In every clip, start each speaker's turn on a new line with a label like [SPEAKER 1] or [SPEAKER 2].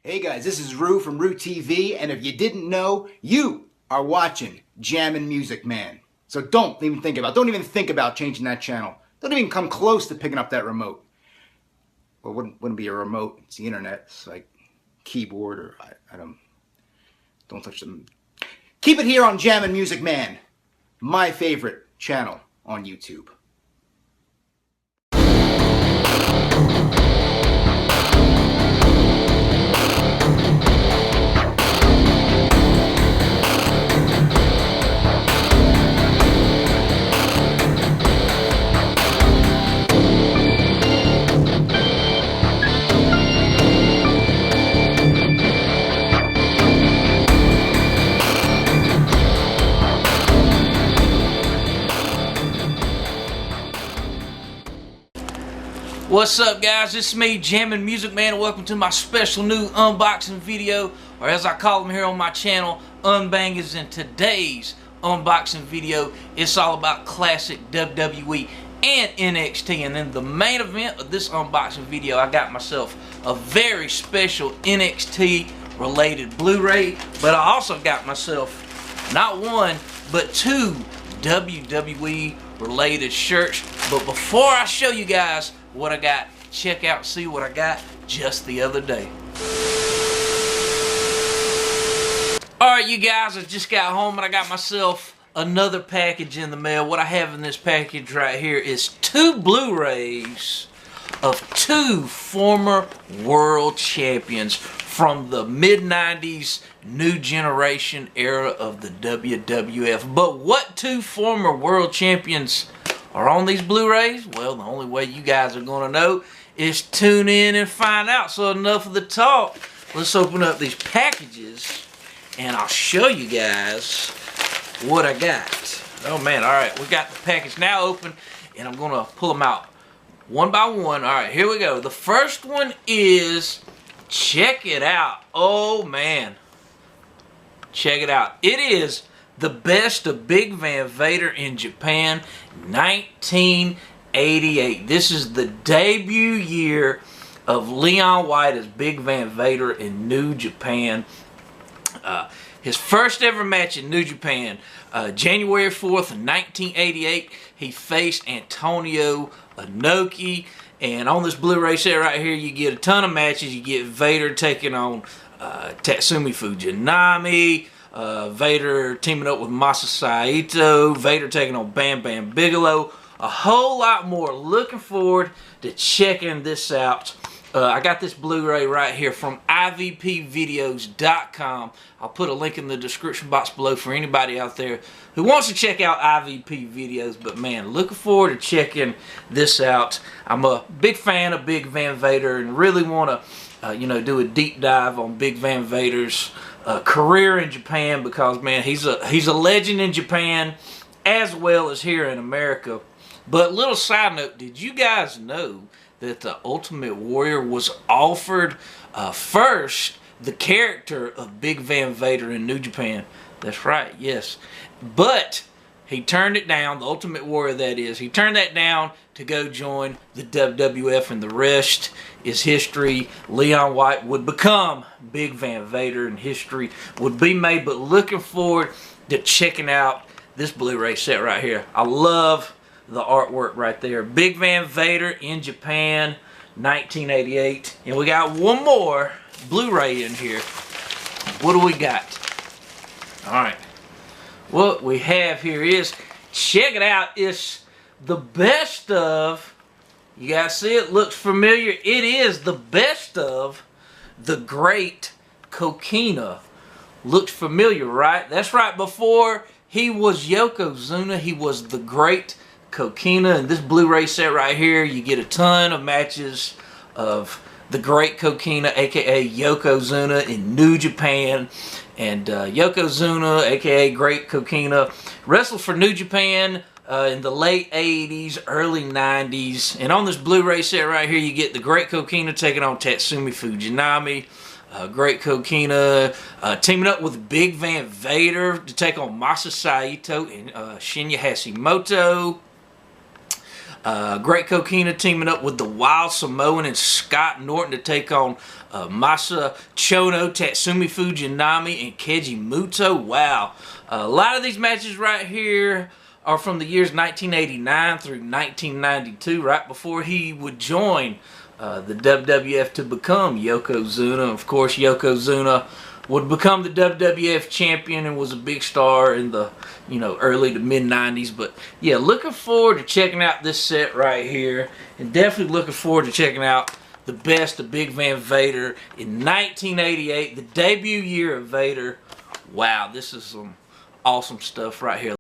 [SPEAKER 1] Hey guys, this is Rue from Rue TV, and if you didn't know, you are watching Jammin' Music Man. So don't even think about changing that channel. Don't even come close to picking up that remote. Well, it wouldn't be a remote, it's the internet. It's like keyboard or I don't touch them. Keep it here on Jammin' Music Man, my favorite channel on YouTube.
[SPEAKER 2] What's up, guys? It's me, Jammin' Music Man, and welcome to my special new unboxing video, or as I call them here on my channel, Unbangers. In today's unboxing video, it's all about classic WWE and NXT. And in the main event of this unboxing video, I got myself a very special NXT related Blu-ray, but I also got myself not one, but two WWE related shirts. But before I show you guys what I got, check out, see what I got just the other day. Alright, you guys, I just got home and I got myself another package in the mail. What I have in this package right here is two Blu-rays of two former world champions from the mid-90s new generation era of the WWF. But what two former world champions are on these Blu-rays? Well, the only way you guys are going to know is tune in and find out. So enough of the talk. Let's open up these packages and I'll show you guys what I got. Oh man, alright, we got the package now open and I'm going to pull them out one by one. Alright, here we go. The first one is, check it out. Oh man, check it out. It is the best of Big Van Vader in Japan, 1988. This is the debut year of Leon White as Big Van Vader in New Japan. His first ever match in New Japan, January 4th, 1988, he faced Antonio Inoki. And on this Blu-ray set right here, you get a ton of matches. You get Vader taking on Tatsumi Fujinami, Vader teaming up with Masa Saito, Vader taking on Bam Bam Bigelow, a whole lot more. Looking forward to checking this out. I got this Blu-ray right here from IVPvideos.com. I'll put a link in the description box below for anybody out there who wants to check out IVP videos. But man, looking forward to checking this out. I'm a big fan of Big Van Vader and really want to do a deep dive on Big Van Vader's career in Japan, because man, he's a legend in Japan as well as here in America. But little side note, did you guys know that the Ultimate Warrior was offered first the character of Big Van Vader in New Japan? That's right, yes. But he turned it down, the Ultimate Warrior that is. He turned that down to go join the WWF, and the rest is history. Leon White would become Big Van Vader and history would be made. But looking forward to checking out this Blu-ray set right here. I love the artwork right there. Big Van Vader in Japan, 1988. And we got one more Blu-ray in here. What do we got? Alright. What we have here is, check it out, it's the best of, you guys see it, looks familiar. It is the best of the Great Coquina. Looks familiar, right? That's right, before he was Yokozuna, he was the Great Coquina. And this Blu-ray set right here, you get a ton of matches of the Great Coquina, aka Yokozuna, in New Japan. And Yokozuna, aka Great Coquina, wrestled for New Japan in the late 80s, early 90s. And on this Blu-ray set right here, you get the Great Coquina taking on Tatsumi Fujinami. Great Coquina teaming up with Big Van Vader to take on Masa Saito and Shinya Hashimoto. Great Coquina teaming up with the Wild Samoan and Scott Norton to take on Masa Chono, Tatsumi Fujinami, and Keiji Muto. Wow. A lot of these matches right here are from the years 1989 through 1992, right before he would join the WWF to become Yokozuna. Of course, Yokozuna would become the WWF champion and was a big star in the early to mid 90s. But yeah, looking forward to checking out this set right here, and definitely looking forward to checking out the best of Big Van Vader in 1988, the debut year of Vader. Wow, this is some awesome stuff right here.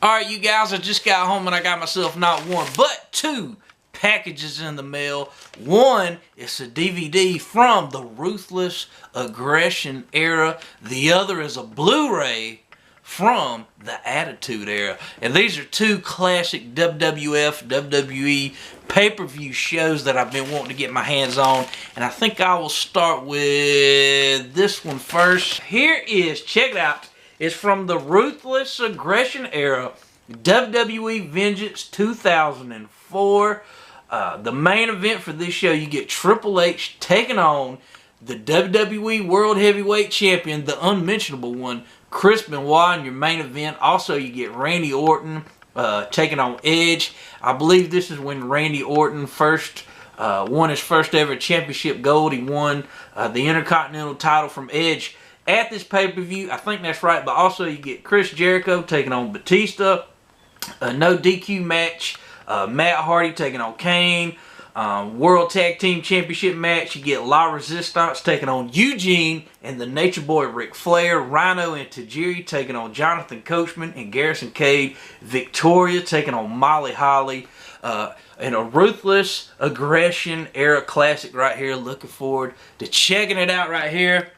[SPEAKER 2] Alright, you guys, I just got home and I got myself not one but two packages in the mail. One is a DVD from the Ruthless Aggression era. The other is a Blu-ray from the Attitude era. And these are two classic WWF, WWE pay-per-view shows that I've been wanting to get my hands on. And I think I will start with this one first. Here is, check it out. It's from the Ruthless Aggression era, WWE Vengeance 2004. The main event for this show, you get Triple H taking on the WWE World Heavyweight Champion, the unmentionable one, Chris Benoit, in your main event. Also, you get Randy Orton taking on Edge. I believe this is when Randy Orton first won his first ever championship gold. He won the Intercontinental title from Edge at this pay-per-view. I think that's right. But also you get Chris Jericho taking on Batista. A no DQ match. Matt Hardy taking on Kane. World Tag Team Championship match. You get La Resistance taking on Eugene and the Nature Boy Ric Flair. Rhino and Tajiri taking on Jonathan Coachman and Garrison Cade. Victoria taking on Molly Holly. And a Ruthless Aggression era classic right here. Looking forward to checking it out right here.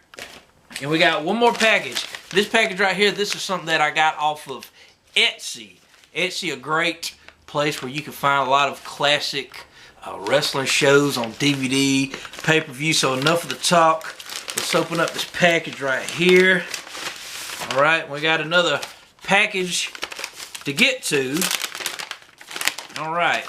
[SPEAKER 2] And we got one more package. This package right here, this is something that I got off of Etsy. Etsy, a great place where you can find a lot of classic wrestling shows on DVD, pay-per-view. So enough of the talk. Let's open up this package right here. Alright, we got another package to get to. Alright.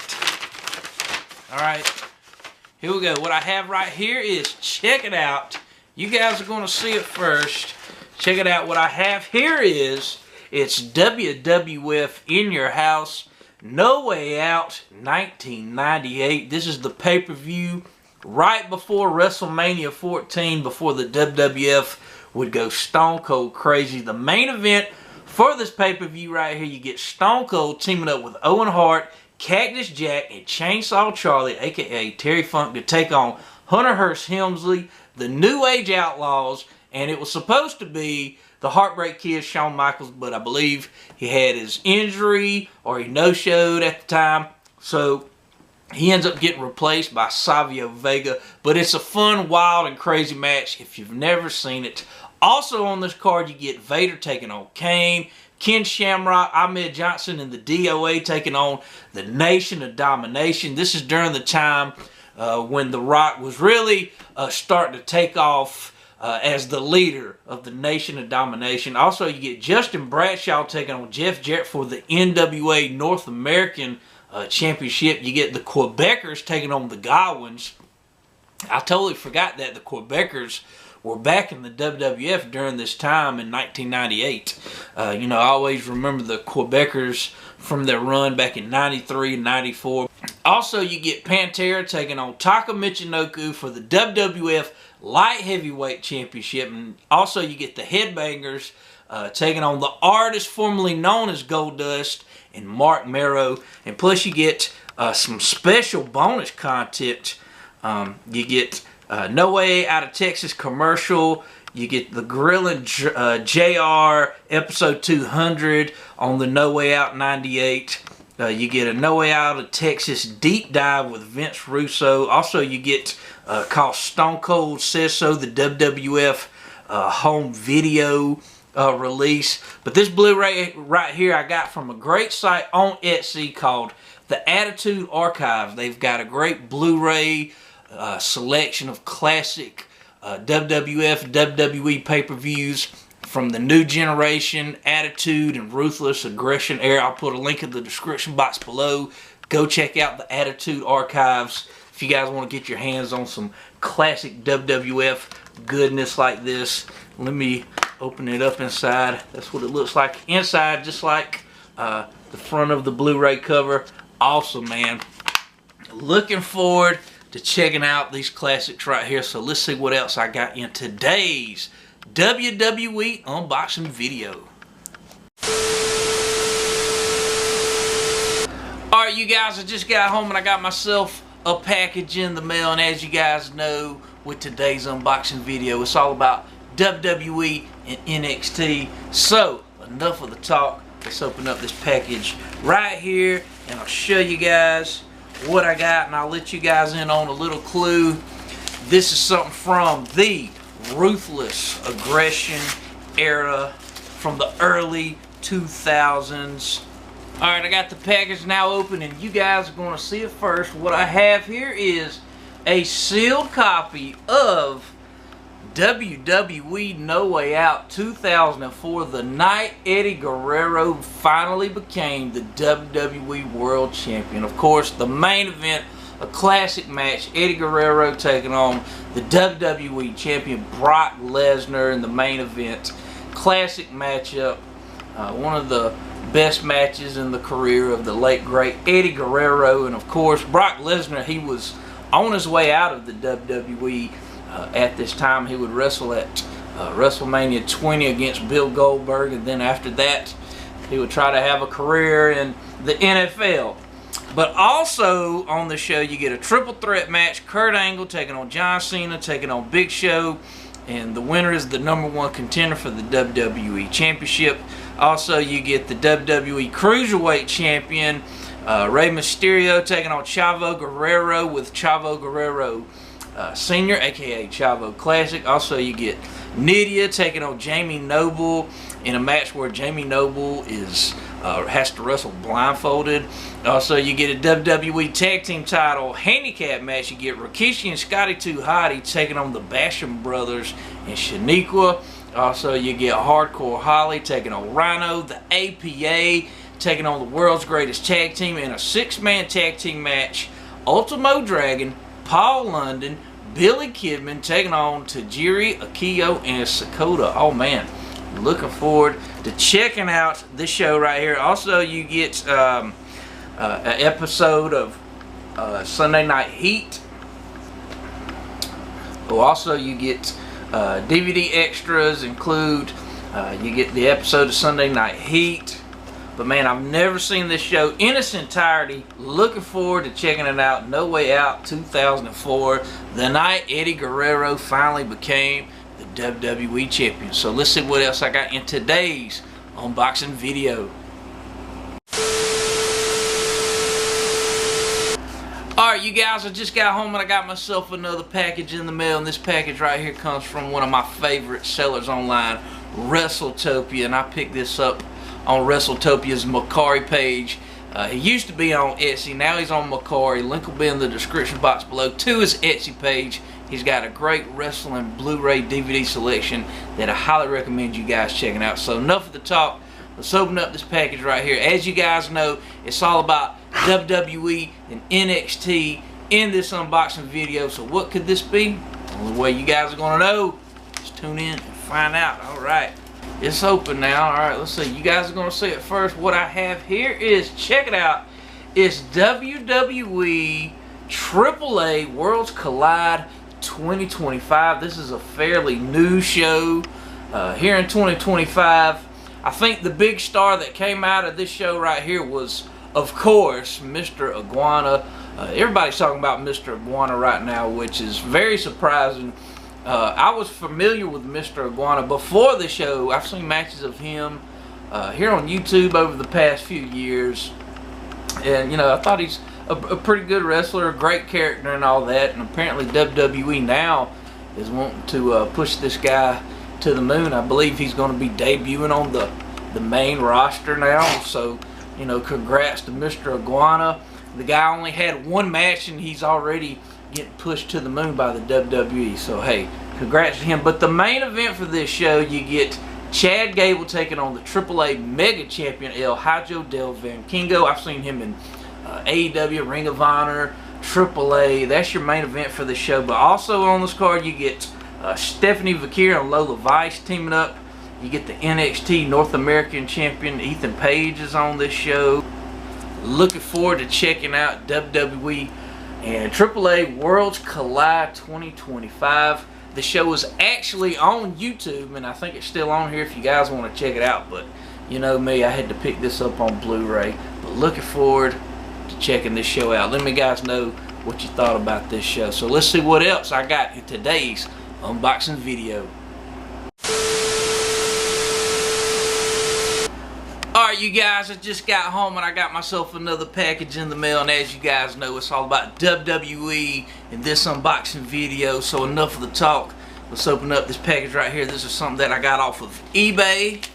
[SPEAKER 2] Here we go. What I have right here is, check it out. You guys are going to see it first. Check it out. What I have here is, it's WWF In Your House, No Way Out, 1998. This is the pay-per-view right before WrestleMania 14, before the WWF would go stone cold crazy. The main event for this pay-per-view right here, you get Stone Cold teaming up with Owen Hart, Cactus Jack, and Chainsaw Charlie, aka Terry Funk, to take on Hunter Hearst Helmsley, the New Age Outlaws, and it was supposed to be the Heartbreak Kid, Shawn Michaels, but I believe he had his injury or he no-showed at the time, so he ends up getting replaced by Savio Vega. But it's a fun, wild, and crazy match if you've never seen it. Also on this card, you get Vader taking on Kane, Ken Shamrock, Ahmed Johnson, and the DOA taking on the Nation of Domination. This is during the time when The Rock was really starting to take off as the leader of the Nation of Domination. Also, you get Justin Bradshaw taking on Jeff Jarrett for the NWA North American Championship. You get the Quebecers taking on the Godwins. I totally forgot that the Quebecers were back in the WWF during this time in 1998. I always remember the Quebecers from their run back in 93 and 94. Also, you get Pantera taking on Taka Michinoku for the WWF Light Heavyweight Championship. And also, you get the Headbangers taking on the Artist formerly known as Goldust and Mark Marrow. And plus, you get some special bonus content. You get No Way Out of Texas commercial. You get the Grillin' JR episode 200 on the No Way Out 98. You get a No Way Out of Texas deep dive with Vince Russo. Also, you get called Stone Cold Says So, the WWF home video release. But this Blu-ray right here I got from a great site on Etsy called The Attitude Archive. They've got a great Blu-ray selection of classic WWF, WWE pay-per-views from the new generation, attitude, and ruthless aggression era. I'll put a link in the description box below. Go check out the Attitude Archives if you guys want to get your hands on some classic WWF goodness like this. Let me open it up inside. That's what it looks like inside, just like the front of the Blu-ray cover. Awesome, man. Looking forward to checking out these classics right here. So let's see what else I got in today's WWE unboxing video. Alright, you guys, I just got home and I got myself a package in the mail, and as you guys know, with today's unboxing video, it's all about WWE and NXT. So enough of the talk, let's open up this package right here and I'll show you guys what I got, and I'll let you guys in on a little clue. This is something from the ruthless aggression era from the early 2000s. Alright, I got the package now open and you guys are going to see it first. What I have here is a sealed copy of WWE No Way Out 2004, the night Eddie Guerrero finally became the WWE World Champion. Of course, the main event, a classic match, Eddie Guerrero taking on the WWE Champion Brock Lesnar in the main event. Classic matchup, one of the best matches in the career of the late great Eddie Guerrero, and of course Brock Lesnar, he was on his way out of the WWE at this time. He would wrestle at WrestleMania 20 against Bill Goldberg, and then after that he would try to have a career in the NFL. But also on the show you get a triple threat match, Kurt Angle taking on John Cena, taking on Big Show, and the winner is the #1 contender for the WWE Championship. Also, you get the WWE Cruiserweight Champion, Rey Mysterio, taking on Chavo Guerrero with Chavo Guerrero Sr., aka Chavo Classic. Also, you get Nydia taking on Jamie Noble in a match where Jamie Noble has to wrestle blindfolded. Also, you get a WWE Tag Team title handicap match. You get Rikishi and Scotty 2 Hotty taking on the Basham Brothers and Shaniqua. Also, you get Hardcore Holly taking on Rhino, the APA taking on the world's greatest tag team in a 6-man tag team match. Ultimo Dragon, Paul London, Billy Kidman taking on Tajiri, Akiyo, and Sakota. Oh man, looking forward to checking out this show right here. Also, you get an episode of Sunday Night Heat. Also, you get DVD extras include, you get the episode of Sunday Night Heat. But man, I've never seen this show in its entirety. Looking forward to checking it out. No Way Out 2004, the night Eddie Guerrero finally became the WWE Champion. So let's see what else I got in today's unboxing video. Alright, you guys, I just got home and I got myself another package in the mail, and this package right here comes from one of my favorite sellers online, WrestleTopia, and I picked this up on WrestleTopia's Macari page. He used to be on Etsy, now he's on Macari. Link will be in the description box below to his Etsy page. He's got a great wrestling Blu-ray DVD selection that I highly recommend you guys checking out. So enough of the talk, let's open up this package right here. As you guys know, it's all about WWE and NXT in this unboxing video. So what could this be? The only way you guys are going to know is tune in and find out. Alright, it's open now. Alright, let's see. You guys are going to see it first. What I have here is, check it out, it's WWE AAA Worlds Collide 2025. This is a fairly new show here in 2025. I think the big star that came out of this show right here was, of course, Mr. Iguana. Everybody's talking about Mr. Iguana right now, which is very surprising. I was familiar with Mr. Iguana before the show. I've seen matches of him here on YouTube over the past few years. And, you know, I thought he's a pretty good wrestler, a great character and all that. And apparently WWE now is wanting to push this guy to the moon. I believe he's going to be debuting on the main roster now. So, you know, congrats to Mr. Iguana. The guy only had one match and he's already getting pushed to the moon by the WWE. So, hey, congrats to him. But the main event for this show, you get Chad Gable taking on the AAA Mega Champion El Hijo del Vikingo. I've seen him in AEW, Ring of Honor, AAA. That's your main event for the show. But also on this card, you get Stephanie Vakir and Lola Vice teaming up. You get the NXT North American Champion Ethan Page is on this show. Looking forward to checking out WWE and AAA Worlds Collide 2025. The show is actually on YouTube, and I think it's still on here if you guys want to check it out. But you know me, I had to pick this up on Blu-ray. But looking forward to checking this show out. Let me guys know what you thought about this show. So let's see what else I got in today's unboxing video. Alright you guys, I just got home and I got myself another package in the mail, and as you guys know, it's all about WWE in this unboxing video. So enough of the talk, let's open up this package right here. This is something that I got off of eBay,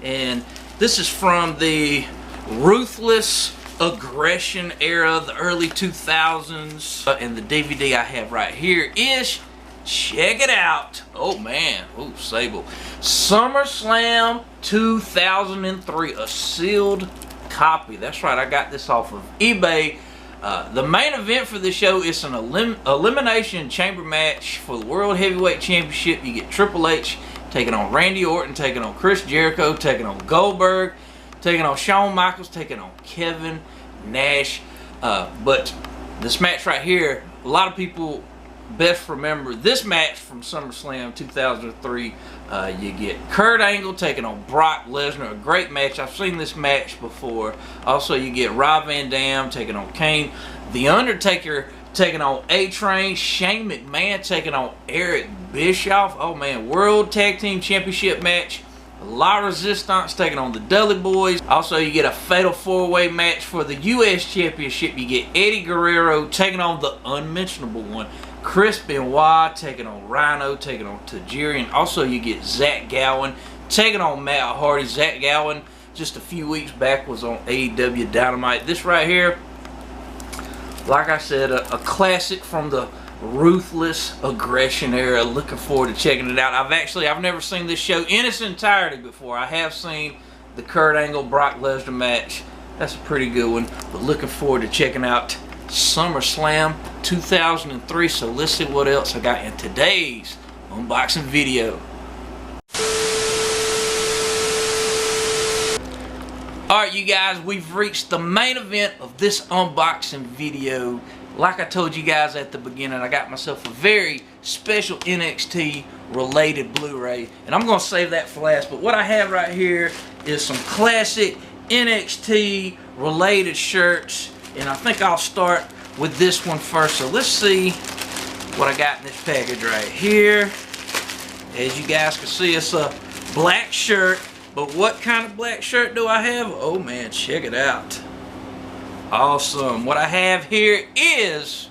[SPEAKER 2] and this is from the Ruthless Aggression era, the early 2000s, and the DVD I have right here is, check it out, oh man, oh Sable, SummerSlam 2003, a sealed copy. That's right, I got this off of eBay. The main event for the show is an elimination chamber match for the World Heavyweight Championship. You get Triple H taking on Randy Orton, taking on Chris Jericho, taking on Goldberg, taking on Shawn Michaels, taking on Kevin Nash. But this match right here, a lot of people best remember this match from SummerSlam 2003. You get Kurt Angle taking on Brock Lesnar, a great match. I've seen this match before. Also, you get Rob Van Dam taking on Kane, The Undertaker taking on A-Train, Shane McMahon taking on Eric Bischoff. Oh man, World Tag Team Championship match. La Resistance taking on the Dudley Boys. Also, you get a fatal 4-way match for the U.S. Championship. You get Eddie Guerrero taking on the unmentionable one, Chris Benoit taking on Rhino, taking on Tajiri. Also, you get Zach Gowen taking on Matt Hardy. Zach Gowen, just a few weeks back, was on AEW Dynamite. This right here, like I said, a classic from the Ruthless Aggression era. Looking forward to checking it out. I've never seen this show in its entirety before. I have seen the Kurt Angle Brock Lesnar match. That's a pretty good one. But looking forward to checking out SummerSlam 2003. So let's see what else I got in today's unboxing video. Alright you guys, we've reached the main event of this unboxing video. Like I told you guys at the beginning, I got myself a very special NXT related Blu-ray, and I'm going to save that for last. But what I have right here is some classic NXT related shirts, and I think I'll start with this one first. So let's see what I got in this package right here. As you guys can see, it's a black shirt. But what kind of black shirt do I have? Oh man, check it out. Awesome. What I have here is,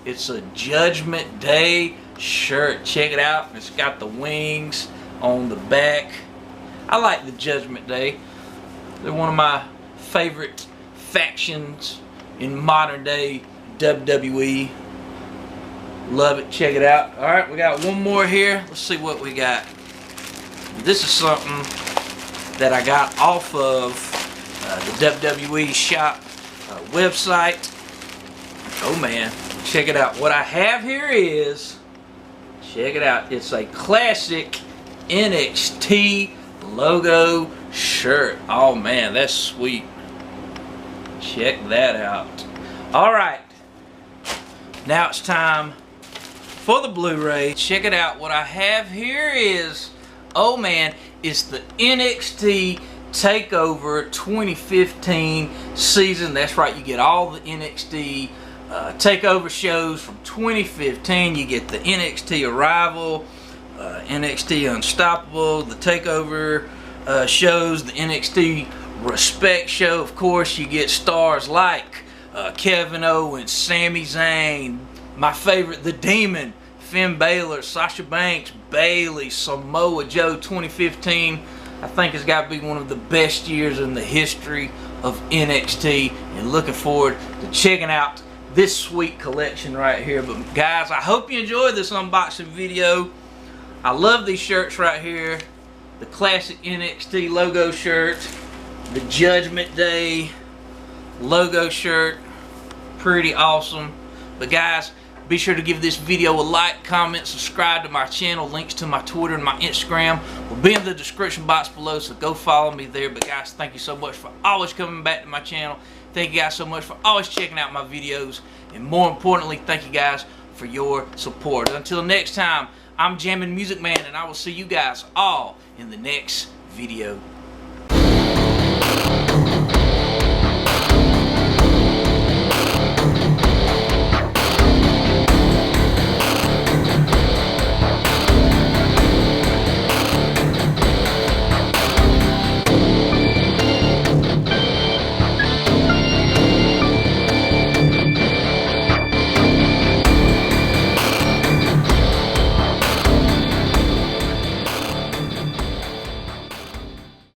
[SPEAKER 2] it's a Judgment Day shirt. Check it out. It's got the wings on the back. I like the Judgment Day. They're one of my favorite factions in modern day WWE. Love it. Check it out. Alright, we got one more here. Let's see what we got. This is something that I got off of the WWE shop website. Oh man, check it out. What I have here is, check it out, it's a classic NXT logo shirt. Oh man, that's sweet. Check that out. Alright, now it's time for the Blu-ray. Check it out. What I have here is, oh man, it's the NXT TakeOver 2015 season. That's right, you get all the NXT TakeOver shows from 2015. You get the NXT Arrival, NXT Unstoppable, the TakeOver shows, the NXT Respect show. Of course, you get stars like Kevin Owens, Sami Zayn, my favorite, The Demon, Finn Balor, Sasha Banks, Bayley, Samoa Joe. 2015, I think it's got to be one of the best years in the history of NXT, and looking forward to checking out this sweet collection right here. But guys, I hope you enjoyed this unboxing video. I love these shirts right here. the classic NXT logo shirt, the Judgment Day logo shirt. Pretty awesome. But guys, be sure to give this video a like, comment, subscribe to my channel. Links to my Twitter and my Instagram will be in the description box below, so go follow me there. But guys, thank you so much for always coming back to my channel. Thank you guys so much for always checking out my videos. And more importantly, thank you guys for your support. Until next time, I'm Jammin' Music Man, and I will see you guys all in the next video.